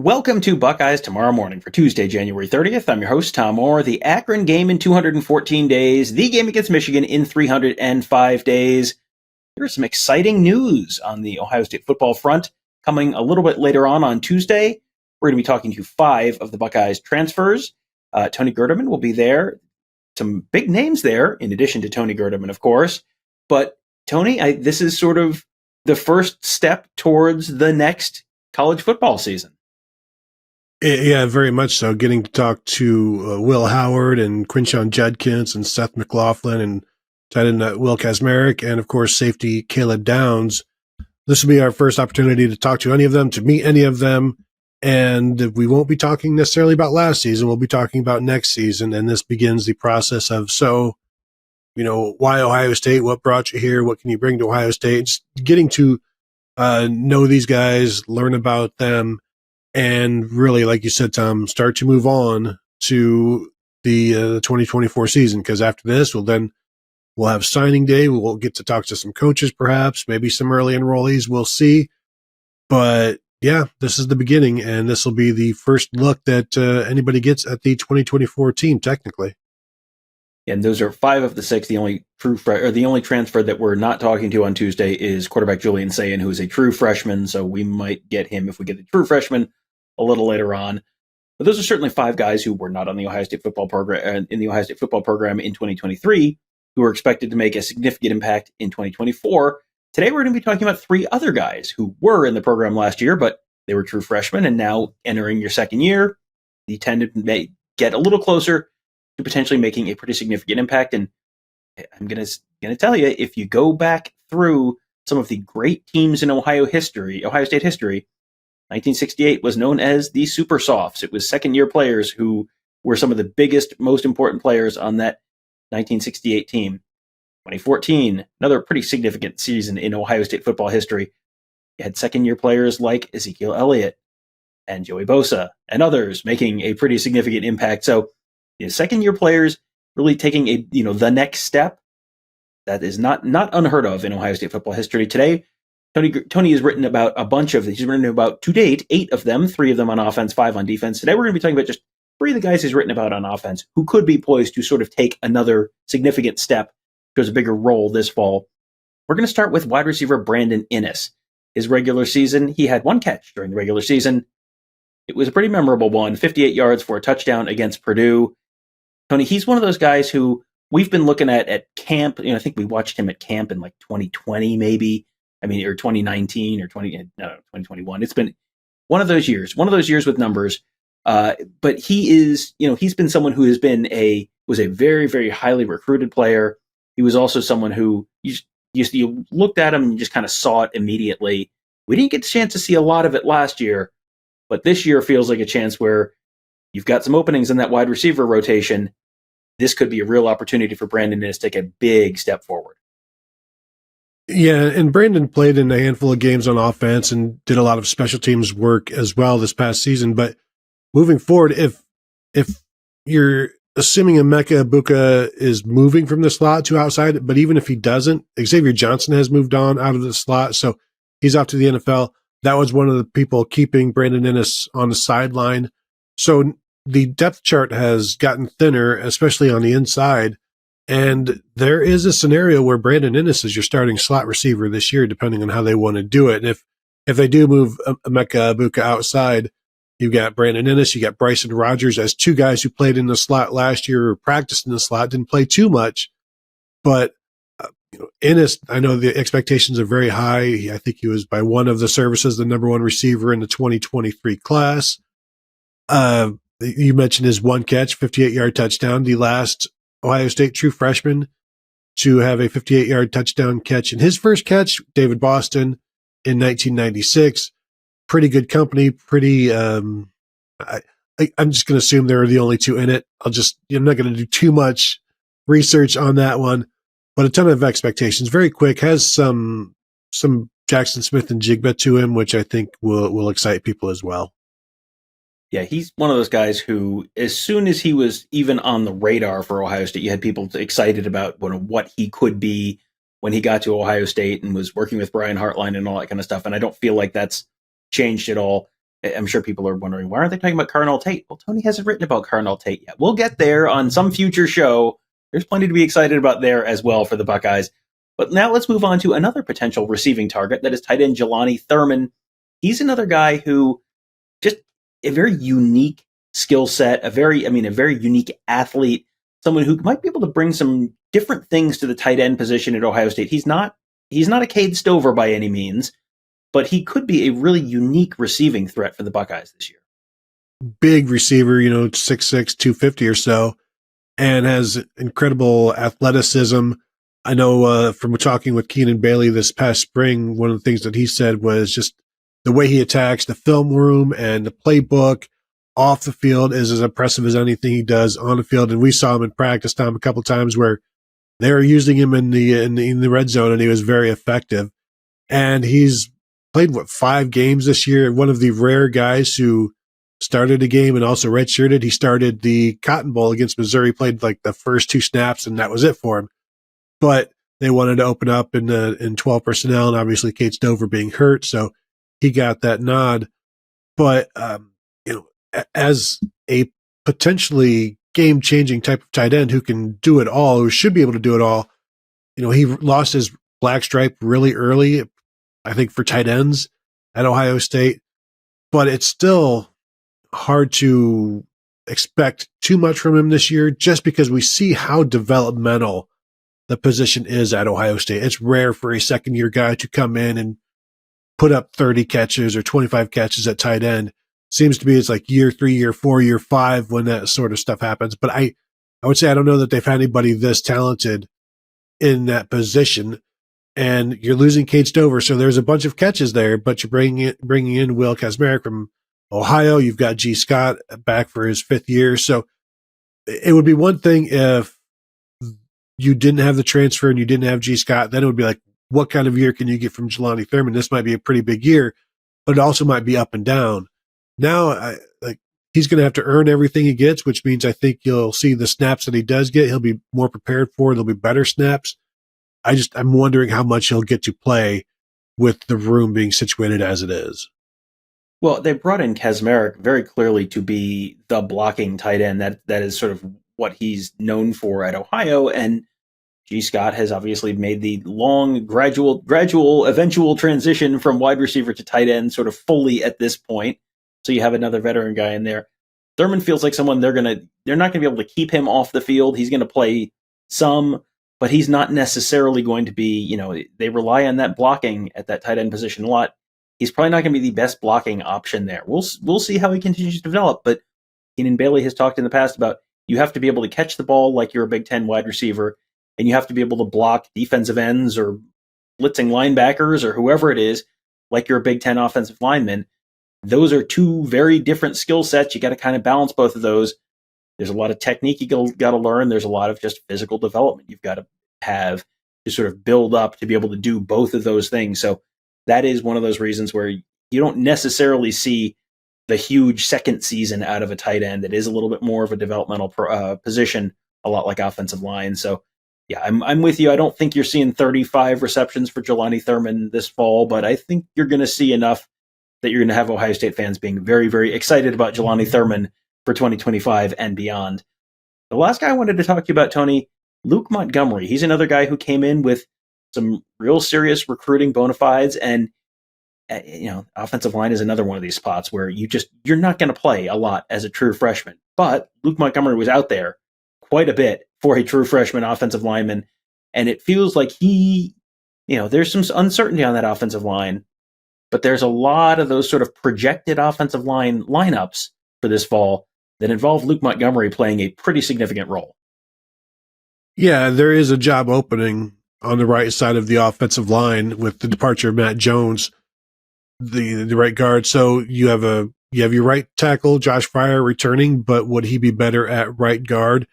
Welcome to Buckeyes Tomorrow Morning for Tuesday, January 30th. I'm your host, Tom Orr. The Akron game in 214 days, the game against Michigan in 305 days. There's some exciting news on the Ohio State football front coming a little bit later on Tuesday. We're going to be talking to 5 of the Buckeyes transfers. Tony Gerdeman will be there. Some big names there, in addition to Tony Gerdeman, of course. But Tony, this is sort of the first step towards the next college football season. Yeah, very much so. Getting to talk to Will Howard and Quinshon Judkins and Seth McLaughlin and tight end Will Kazmarek and, of course, safety Caleb Downs. This will be our first opportunity to talk to any of them, to meet any of them. And we won't be talking necessarily about last season. We'll be talking about next season. And this begins the process of, why Ohio State? What brought you here? What can you bring to Ohio State? Just getting to know these guys, learn about them. And really, like you said, Tom, start to move on to the 2024 season, because after this, we'll have signing day. We'll get to talk to some coaches, perhaps, maybe some early enrollees. We'll see. But yeah, this is the beginning, and this will be the first look that anybody gets at the 2024 team, technically. And those are 5 of the 6. The only the only transfer that we're not talking to on Tuesday is quarterback Julian Sayin, who is a true freshman. So we might get him if we get the true freshman a little later on. But those are certainly 5 guys who were not on the Ohio State football program in 2023, who are expected to make a significant impact in 2024. Today, we're going to be talking about 3 other guys who were in the program last year, but they were true freshmen, and now entering your second year, you tend to get a little closer to potentially making a pretty significant impact. And I'm going to tell you, if you go back through some of the great teams in Ohio State history, 1968 was known as the Super Sophs. It was second-year players who were some of the biggest, most important players on that 1968 team. 2014, another pretty significant season in Ohio State football history. You had second-year players like Ezekiel Elliott and Joey Bosa and others making a pretty significant impact. So, second-year players really taking the next step. That is not unheard of in Ohio State football history. Today, Tony has written about a bunch of these. He's written about, to date, 8 of them, 3 of them on offense, 5 on defense. Today we're going to be talking about just 3 of the guys he's written about on offense who could be poised to sort of take another significant step towards a bigger role this fall. We're going to start with wide receiver Brandon Inniss. His regular season, he had 1 catch during the regular season. It was a pretty memorable one, 58 yards for a touchdown against Purdue. Tony, he's one of those guys who we've been looking at camp. I think we watched him at camp in like 2020 maybe. Or 2019 or 2021. It's been one of those years with numbers. But he is, he's been someone who was a very, very highly recruited player. He was also someone who you looked at him and you just kind of saw it immediately. We didn't get the chance to see a lot of it last year, but this year feels like a chance where you've got some openings in that wide receiver rotation. This could be a real opportunity for Brandon Inniss to take a big step forward. Yeah, and Brandon played in a handful of games on offense and did a lot of special teams work as well this past season. But moving forward, if you're assuming Emeka Egbuka is moving from the slot to outside, but even if he doesn't, Xavier Johnson has moved on out of the slot, so he's off to the NFL. That was one of the people keeping Brandon Inniss on the sideline. So the depth chart has gotten thinner, especially on the inside. And there is a scenario where Brandon Inniss is your starting slot receiver this year, depending on how they want to do it. And if they do move Emeka Egbuka outside, you've got Brandon Inniss, you got Bryson Rogers as 2 guys who played in the slot last year or practiced in the slot, didn't play too much. But Inniss, I know the expectations are very high. I think he was by one of the services the number 1 receiver in the 2023 class. You mentioned his 1 catch, 58-yard touchdown, the last Ohio State true freshman to have a 58-yard touchdown catch in his first catch, David Boston, in 1996. Pretty good company. I'm just going to assume they were the only 2 in it. I'm not going to do too much research on that one, but a ton of expectations. Very quick, has some Jackson Smith and Jigba to him, which I think will excite people as well. Yeah, he's one of those guys who, as soon as he was even on the radar for Ohio State, you had people excited about what he could be when he got to Ohio State and was working with Brian Hartline and all that kind of stuff. And I don't feel like that's changed at all. I'm sure people are wondering, why aren't they talking about Carnell Tate? Well, Tony hasn't written about Carnell Tate yet. We'll get there on some future show. There's plenty to be excited about there as well for the Buckeyes. But now let's move on to another potential receiving target, that is tight end Jelani Thurman. He's another guy who just a very unique skill set, a very unique athlete, someone who might be able to bring some different things to the tight end position at Ohio State. He's not a Cade Stover by any means, but he could be a really unique receiving threat for the Buckeyes this year. Big receiver, 6'6", 250 or so, and has incredible athleticism. I know from talking with Keenan Bailey this past spring, one of the things that he said was just the way he attacks the film room and the playbook off the field is as impressive as anything he does on the field. And we saw him in practice time a couple of times where they were using him in the red zone, and he was very effective. And he's played 5 games this year. One of the rare guys who started a game and also redshirted. He started the Cotton Bowl against Missouri, played like the first 2 snaps, and that was it for him. But they wanted to open up in 12 personnel, and obviously Cade Stover being hurt, so he got that nod. But as a potentially game-changing type of tight end who can do it all, who should be able to do it all, he lost his black stripe really early, I think, for tight ends at Ohio State. But it's still hard to expect too much from him this year just because we see how developmental the position is at Ohio State. It's rare for a second-year guy to come in and put up 30 catches or 25 catches at tight end. Seems to be it's like year 3, year 4, year 5 when that sort of stuff happens. But I would say I don't know that they've had anybody this talented in that position. And you're losing Cade Stover, so there's a bunch of catches there, but you're bringing in Will Kazmarek from Ohio. You've got G. Scott back for his 5th year. So it would be one thing if you didn't have the transfer and you didn't have G. Scott. Then it would be like, what kind of year can you get from Jelani Thurman? This might be a pretty big year, but it also might be up and down. Now, he's going to have to earn everything he gets, which means I think you'll see the snaps that he does get. He'll be more prepared for. There'll be better snaps. I'm wondering how much he'll get to play with the room being situated as it is. Well, they brought in Kazmarek very clearly to be the blocking tight end. That is sort of what he's known for at Ohio. And G. Scott has obviously made the long, gradual, eventual transition from wide receiver to tight end sort of fully at this point. So you have another veteran guy in there. Thurman feels like someone they're not going to be able to keep him off the field. He's going to play some, but he's not necessarily going to be, they rely on that blocking at that tight end position a lot. He's probably not going to be the best blocking option there. We'll see how he continues to develop, but Keenan Bailey has talked in the past about you have to be able to catch the ball like you're a Big Ten wide receiver, and you have to be able to block defensive ends or blitzing linebackers or whoever it is like you're a Big Ten offensive lineman. Those are 2 very different skill sets. You got to kind of balance both of those. There's a lot of technique you got to learn. There's a lot of just physical development you've got to have to sort of build up to be able to do both of those things. So that is one of those reasons where you don't necessarily see the huge second season out of a tight end. It is a little bit more of a developmental position, a lot like offensive line. So yeah, I'm with you. I don't think you're seeing 35 receptions for Jelani Thurman this fall, but I think you're going to see enough that you're going to have Ohio State fans being very, very excited about Jelani Thurman for 2025 and beyond. The last guy I wanted to talk to you about, Tony, Luke Montgomery. He's another guy who came in with some real serious recruiting bona fides, and offensive line is another one of these spots where you're not going to play a lot as a true freshman. But Luke Montgomery was out there quite a bit for a true freshman offensive lineman, and it feels like there's some uncertainty on that offensive line, but there's a lot of those sort of projected offensive line lineups for this fall that involve Luke Montgomery playing a pretty significant role. Yeah, there is a job opening on the right side of the offensive line with the departure of Matt Jones, the right guard. So you have your right tackle, Josh Fryer, returning, but would he be better at right guard?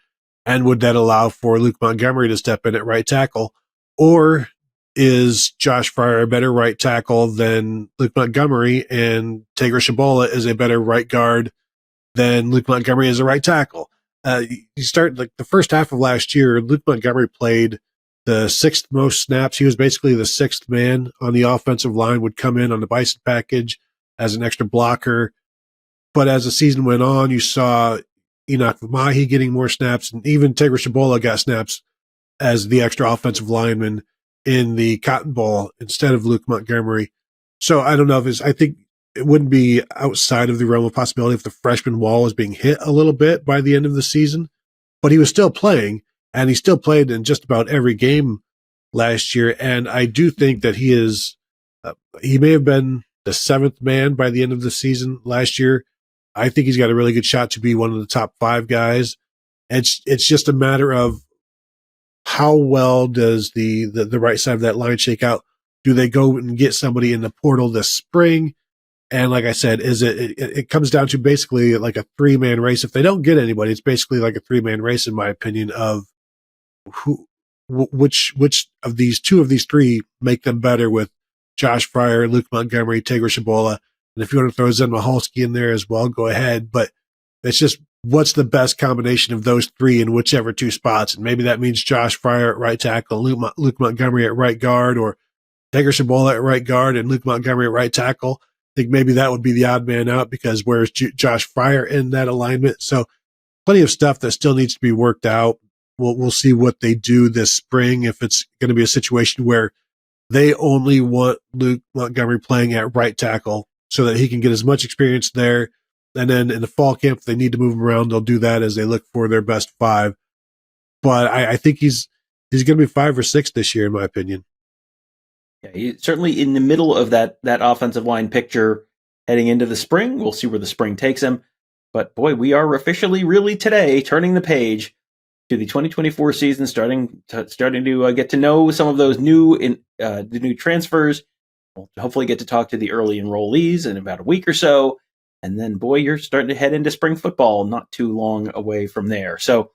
And would that allow for Luke Montgomery to step in at right tackle? Or is Josh Fryer a better right tackle than Luke Montgomery, and Tager Shabola is a better right guard than Luke Montgomery as a right tackle? You start like the first half of last year, Luke Montgomery played the 6th most snaps. He was basically the 6th man on the offensive line, would come in on the Bison package as an extra blocker, But as the season went on, you saw Enoch Mahi getting more snaps, and even Tigre Shabola got snaps as the extra offensive lineman in the Cotton Bowl instead of Luke Montgomery. So I don't know if I think it wouldn't be outside of the realm of possibility if the freshman wall was being hit a little bit by the end of the season, but he was still playing, and he still played in just about every game last year. And I do think that he may have been the seventh man by the end of the season last year. I think he's got a really good shot to be one of the top 5 guys. It's just a matter of how well does the right side of that line shake out? Do they go and get somebody in the portal this spring? And like I said, it comes down to basically like a 3-man race. If they don't get anybody, it's basically like a 3-man race, in my opinion, of which of these 2 of these 3 make them better, with Josh Fryer, Luke Montgomery, Tigre Shabola. And if you want to throw Zen Maholski in there as well, go ahead. But it's just what's the best combination of those 3 in whichever 2 spots. And maybe that means Josh Fryer at right tackle, Luke Montgomery at right guard, or Tigre Shabola at right guard and Luke Montgomery at right tackle. I think maybe that would be the odd man out, because where's Josh Fryer in that alignment? So plenty of stuff that still needs to be worked out. We'll see what they do this spring, if it's going to be a situation where they only want Luke Montgomery playing at right tackle so that he can get as much experience there. And then in the fall camp, if they need to move him around, they'll do that as they look for their best 5. But I think he's going to be 5 or 6 this year, in my opinion. Yeah, he's certainly in the middle of that offensive line picture heading into the spring. We'll see where the spring takes him. But boy, we are officially really today turning the page to the 2024 season, starting to get to know some of those new transfers. We'll hopefully get to talk to the early enrollees in about a week or so. And then, boy, you're starting to head into spring football not too long away from there. So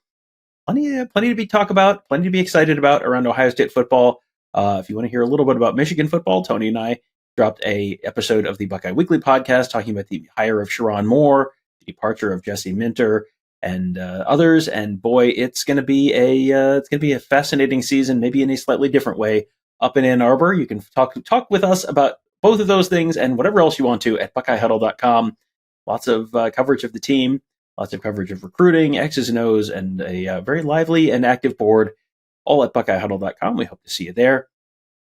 plenty to talk about, plenty to be excited about around Ohio State football. If you want to hear a little bit about Michigan football, Tony and I dropped a episode of the Buckeye Weekly podcast talking about the hire of Sharon Moore, the departure of Jesse Minter, and others. And boy, it's going to be a fascinating season, maybe in a slightly different way up in Ann Arbor. You can talk with us about both of those things and whatever else you want to at BuckeyeHuddle.com. Lots of coverage of the team, lots of coverage of recruiting, X's and O's, and a very lively and active board, all at BuckeyeHuddle.com. We hope to see you there.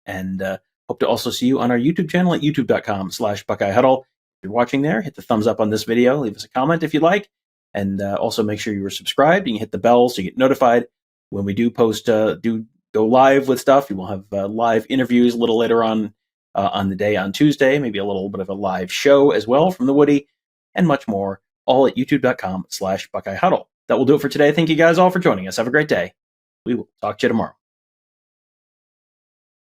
And hope to also see you on our YouTube channel at youtube.com/BuckeyeHuddle. If you're watching there, hit the thumbs up on this video. Leave us a comment if you'd like. And also make sure you are subscribed. You can hit the bell so you get notified when we do post, do go live with stuff. You will have live interviews a little later on the day on Tuesday, maybe a little bit of a live show as well from the Woody, and much more, all at youtube.com/BuckeyeHuddle. That will do it for today. Thank you guys all for joining us. Have a great day. We will talk to you tomorrow.